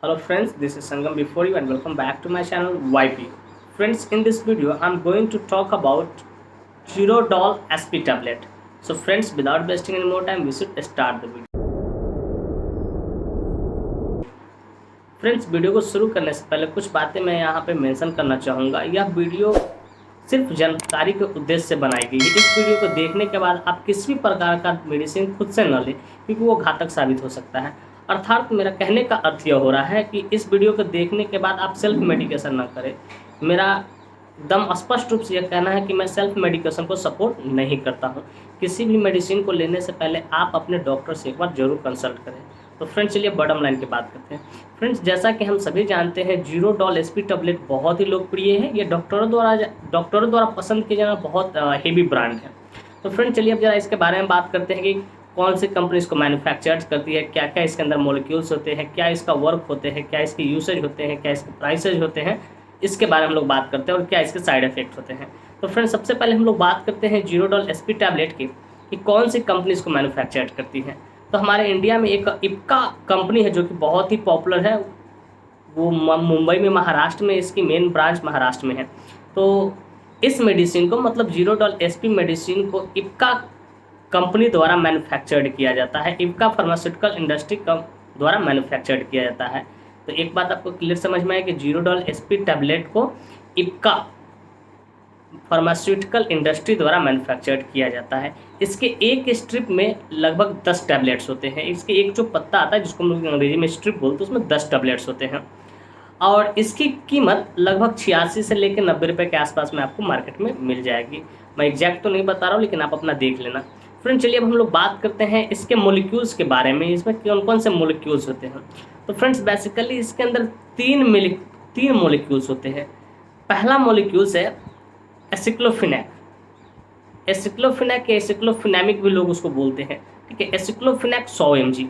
Hello friends, this is Sangam before you and welcome back to my channel YP. Friends, in this video I'm going to talk about Gerodol SP tablet. So friends, without wasting any more time, we should start the video. Friends, video को शुरू करने से पहले कुछ बातें मैं यहाँ पे मेंशन करना चाहूँगा। यह वीडियो सिर्फ जानकारी के उद्देश्य से बनाई गई है। इस वीडियो को देखने के बाद आप किसी भी प्रकार का मेडिसिन खुद से न लें, क्योंकि वो घातक साबित हो सकता है। अर्थात मेरा कहने का अर्थ यह हो रहा है कि इस वीडियो को देखने के बाद आप सेल्फ मेडिकेशन ना करें। मेरा एकदम स्पष्ट रूप से यह कहना है कि मैं सेल्फ मेडिकेशन को सपोर्ट नहीं करता हूँ। किसी भी मेडिसिन को लेने से पहले आप अपने डॉक्टर से एक बार जरूर कंसल्ट करें। तो फ्रेंड्स, चलिए बॉटम लाइन की बात करते हैं। फ्रेंड्स, जैसा कि हम सभी जानते हैं, जीरोडॉल एसपी टैबलेट बहुत ही लोकप्रिय है। ये डॉक्टरों द्वारा पसंद किया जाना बहुत हेवी ब्रांड है। तो फ्रेंड्स, चलिए अब जरा इसके बारे में बात करते हैं कि कौन सी कंपनी इसको मैन्युफैक्चर करती है, क्या क्या इसके अंदर मॉलिक्यूल्स होते हैं, क्या इसका वर्क होते हैं, क्या इसके यूसेज होते हैं, क्या इसके प्राइसेज होते हैं, इसके बारे में हम लोग बात करते हैं और क्या इसके साइड इफेक्ट होते हैं। तो फ्रेंड्स, सबसे पहले हम लोग बात करते हैं जीरोडॉल एसपी टैबलेट की कि कौन सी कंपनी इसको मैन्युफैक्चर करती है। तो हमारे इंडिया में एक इप्का कंपनी है जो कि बहुत ही पॉपुलर है। वो मुंबई में, महाराष्ट्र में इसकी मेन ब्रांच महाराष्ट्र में है। तो इस मेडिसिन को, मतलब जीरोडॉल एसपी मेडिसिन को इप्का कंपनी द्वारा मैन्युफैक्चर्ड किया जाता है। इप्का फार्मास्यूटिकल इंडस्ट्री द्वारा मैन्युफैक्चर्ड किया जाता है। तो एक बात आपको क्लियर समझ में आए कि जीरोडॉल एसपी टैबलेट को इप्का फार्मास्यूटिकल इंडस्ट्री द्वारा मैन्युफैक्चर्ड किया जाता है। इसके एक स्ट्रिप में लगभग 10 टैबलेट्स होते हैं। इसके एक जो पत्ता आता है, जिसको हम लोग अंग्रेजी में स्ट्रिप बोलते हैं, उसमें 10 टैबलेट्स होते हैं और इसकी कीमत लगभग 86 से लेकर 90 रुपये के आसपास में आपको मार्केट में मिल जाएगी। मैं एग्जैक्ट तो नहीं बता रहा हूँ, लेकिन आप अपना देख लेना। फ्रेंड, चलिए अब हम लोग बात करते हैं इसके मोलिक्यूल्स के बारे में। इसमें कौन कौन से मोलिक्यूल्स होते हैं। तो फ्रेंड्स, बेसिकली इसके अंदर तीन मोलिक्यूल्स होते हैं। पहला मोलिक्यूल्स है एसिक्लोफिनैक। एसिक्लोफिनैमिक भी लोग उसको बोलते हैं, ठीक है। एसिक्लोफिनैक 100 mg,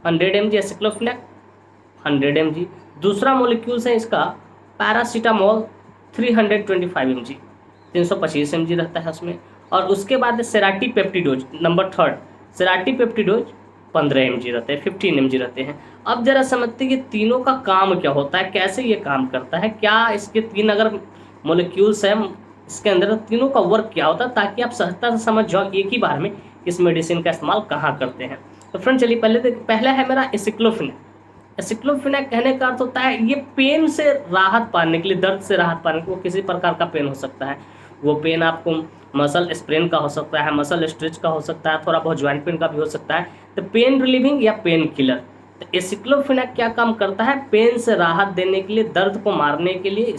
100 mg एसिक्लोफिनैक, 100 mg। दूसरा मोलिक्यूल्स है इसका पैरासीटामोल 325 mg, 325 mg रहता है उसमें। और उसके बाद सेराटीपेप्टिडोज नंबर 3, सेराटीपेप्टिडोज 15 mg रहते हैं, 15 mg रहते हैं। अब जरा समझते हैं कि तीनों का काम क्या होता है, कैसे ये काम करता है, क्या इसके तीन अगर मोलिक्यूल्स हैं इसके अंदर, तीनों का वर्क क्या होता है, ताकि आप सहजता से समझ जाओ एक ही बार में इस मेडिसिन का इस्तेमाल कहाँ करते हैं। तो फ्रेंड, चलिए पहला है मेरा एसिक्लोफिनैक। एसिक्लोफिनैक कहने का अर्थ होता है ये पेन से राहत पाने के लिए, दर्द से राहत पाने के लिए, वो किसी प्रकार का पेन हो सकता है। वो पेन आपको मसल स्प्रेन का हो सकता है, मसल स्ट्रेच का हो सकता है, थोड़ा बहुत ज्वाइंट पेन का भी हो सकता है। तो पेन रिलीविंग या पेन किलर। तो एसिक्लोफिनैक क्या काम करता है, पेन से राहत देने के लिए, दर्द को मारने के लिए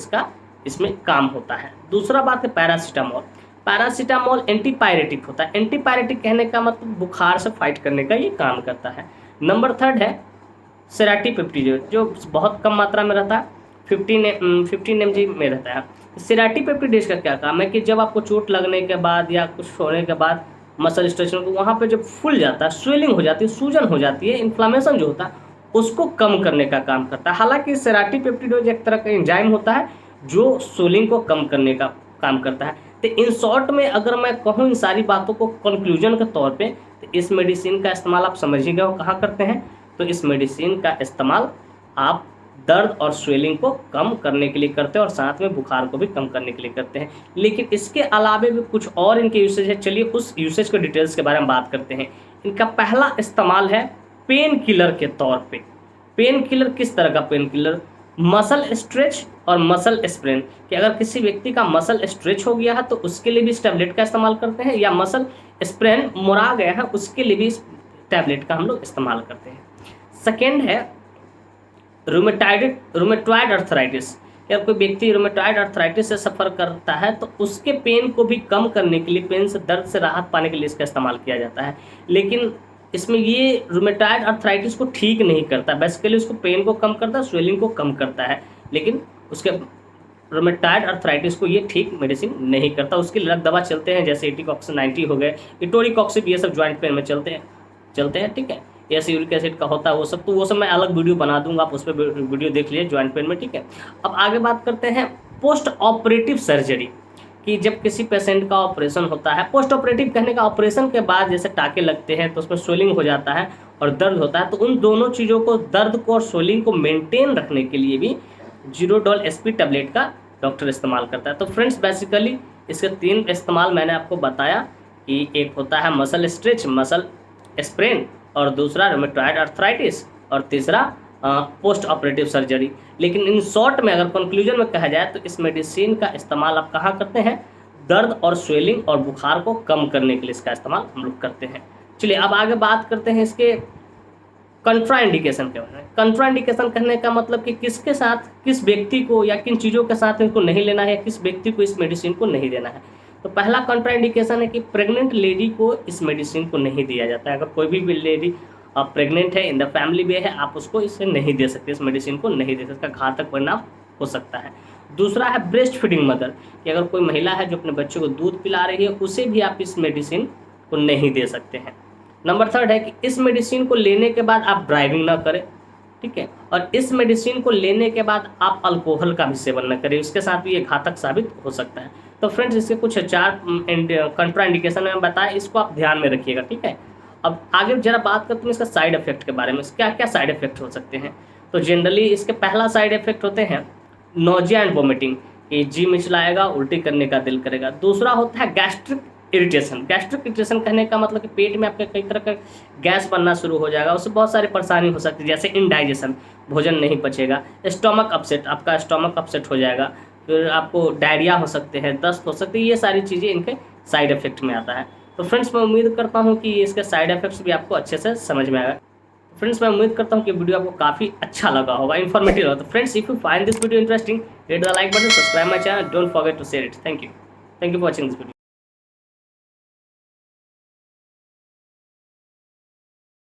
इसमें काम होता है। दूसरा बात है पैरासीटामोल। पैरासीटामोल एंटीपायरेटिक होता है। एंटीपायरेटिक कहने का मतलब बुखार से फाइट करने का ये काम करता है। नंबर 3 है सेराटीपेप्टिडोज, जो बहुत कम मात्रा में रहता है, 15 mg में रहता है। सेराटीपेप्टिडोज का क्या काम है कि जब आपको चोट लगने के बाद या कुछ होने के बाद मसल स्ट्रेचिंग को, वहाँ पे जब फूल जाता है, स्वेलिंग हो जाती है, सूजन हो जाती है, इन्फ्लामेशन जो होता है उसको कम करने का काम करता है। हालांकि सेराटीपेप्टिडोज एक तरह का एंजाइम होता है जो स्वेलिंग को कम करने का काम करता है। तो इन शॉर्ट में अगर मैं कहूँ इन सारी बातों को कंक्लूजन के तौर पे, तो इस मेडिसिन का इस्तेमाल आप समझिएगा वो कहाँ करते हैं। तो इस मेडिसिन का इस्तेमाल आप दर्द और स्वेलिंग को कम करने के लिए करते हैं और साथ में बुखार को भी कम करने के लिए करते हैं। लेकिन इसके अलावे भी कुछ और इनके यूसेज है। चलिए उस यूसेज के डिटेल्स के बारे में बात करते हैं। इनका पहला इस्तेमाल है पेन किलर के तौर पे। पेन किलर किस तरह का पेन किलर, मसल स्ट्रेच और मसल स्प्रेन, कि अगर किसी व्यक्ति का मसल स्ट्रेच हो गया है तो उसके लिए भी इस टैबलेट का इस्तेमाल करते हैं, या मसल स्प्रेन मुड़ा गया है उसके लिए भी इस टैबलेट का हम लोग इस्तेमाल करते हैं। सेकेंड है रूमेटॉइड अर्थराइटिस। अगर कोई व्यक्ति रूमेटॉइड अर्थराइटिस से सफ़र करता है तो उसके पेन को भी कम करने के लिए, पेन से, दर्द से राहत पाने के लिए इसका इस्तेमाल किया जाता है। लेकिन इसमें ये रूमेटॉइड अर्थराइटिस को ठीक नहीं करता, बेसिकली उसको पेन को कम करता है, स्वेलिंग को कम करता है, लेकिन उसके रूमेटॉइड अर्थराइटिस को ये ठीक मेडिसिन नहीं करता। उसके अलग दवा चलते हैं, जैसे एटिकॉक्सिन 90 हो गए, इटोरिकॉक्सिब, ये सब ज्वाइंट पेन में चलते हैं, ठीक है। ऐसे यूरिक एसिड का होता है वो सब मैं अलग वीडियो बना दूंगा, आप उस पर वीडियो देख लीजिए ज्वाइंट पेन में, ठीक है। अब आगे बात करते हैं पोस्ट ऑपरेटिव सर्जरी, कि जब किसी पेशेंट का ऑपरेशन होता है, पोस्ट ऑपरेटिव कहने का ऑपरेशन के बाद जैसे टाके लगते हैं तो उसमें स्वेलिंग हो जाता है, और दर्द होता है, तो उन दोनों चीज़ों को, दर्द को और स्वेलिंग को मेंटेन रखने के लिए भी जीरोडॉल एसपी टैबलेट का डॉक्टर इस्तेमाल करता है। तो फ्रेंड्स बेसिकली इसके 3 इस्तेमाल मैंने आपको बताया कि एक होता है मसल स्ट्रेच, मसल स्प्रेन, और दूसरा रूमेटॉइड आर्थराइटिस, और तीसरा पोस्ट ऑपरेटिव सर्जरी। लेकिन इन शॉर्ट में अगर कंक्लूजन में कहा जाए तो इस मेडिसिन का इस्तेमाल आप कहाँ करते हैं? दर्द और स्वेलिंग और बुखार को कम करने के लिए इसका इस्तेमाल हम लोग करते हैं। चलिए अब आगे बात करते हैं इसके कंट्राइंडिकेशन के बारे में। कंट्राइंडिकेशन कहने का मतलब कि किसके साथ, किस व्यक्ति को या किन चीज़ों के साथ इनको नहीं लेना है, किस व्यक्ति को इस मेडिसिन को नहीं देना है। तो पहला कंट्राइंडिकेशन है कि प्रेग्नेंट लेडी को इस मेडिसिन को नहीं दिया जाता है। अगर कोई भी लेडी प्रेग्नेंट है, इन द फैमिली में है, आप उसको इसे नहीं दे सकते, इस मेडिसिन को नहीं दे सकते, घातक परिणाम हो सकता है। दूसरा है ब्रेस्ट फीडिंग मदर, कि अगर कोई महिला है जो अपने बच्चे को दूध पिला रही है, उसे भी आप इस मेडिसिन को नहीं दे सकते हैं। नंबर 3 है कि इस मेडिसिन को लेने के बाद आप ड्राइविंग ना करें, ठीक है, और इस मेडिसिन को लेने के बाद आप अल्कोहल का भी सेवन न करें, उसके साथ भी ये घातक साबित हो सकता है। तो फ्रेंड्स इसके कुछ 4 कंट्राइंडिकेशन मैंने बताया, इसको आप ध्यान में रखिएगा, ठीक है। अब आगे जरा बात करते हैं इसका साइड इफेक्ट के बारे में, क्या क्या साइड इफेक्ट हो सकते हैं। तो जनरली इसके पहला साइड इफेक्ट होते हैं नोजिया एंड वोमिटिंग, कि जी मिचलाएगा, उल्टी करने का दिल करेगा। दूसरा होता है गैस्ट्रिक इरिटेशन। गैस्ट्रिक इरिटेशन कहने का मतलब कि पेट में आपके कई तरह का गैस बनना शुरू हो जाएगा, उससे बहुत सारी परेशानी हो सकती है, जैसे इनडाइजेशन, भोजन नहीं पचेगा। स्टोमक अपसेट, आपका स्टोमक अपसेट हो जाएगा, फिर आपको डायरिया हो सकते हैं, दस्त हो सकती है, ये सारी चीज़ें इनके साइड इफेक्ट में आता है। तो फ्रेंड्स मैं उम्मीद करता हूँ कि इसके साइड इफेक्ट्स भी आपको अच्छे से समझ में आएगा। फ्रेंड्स मैं उम्मीद करता हूँ कि वीडियो आपको काफ़ी अच्छा लगा होगा, इन्फॉर्मेटिव होगा। तो friends if you find this video interesting, hit the like button, subscribe my channel, don't forget to share it. Thank you for watching this video.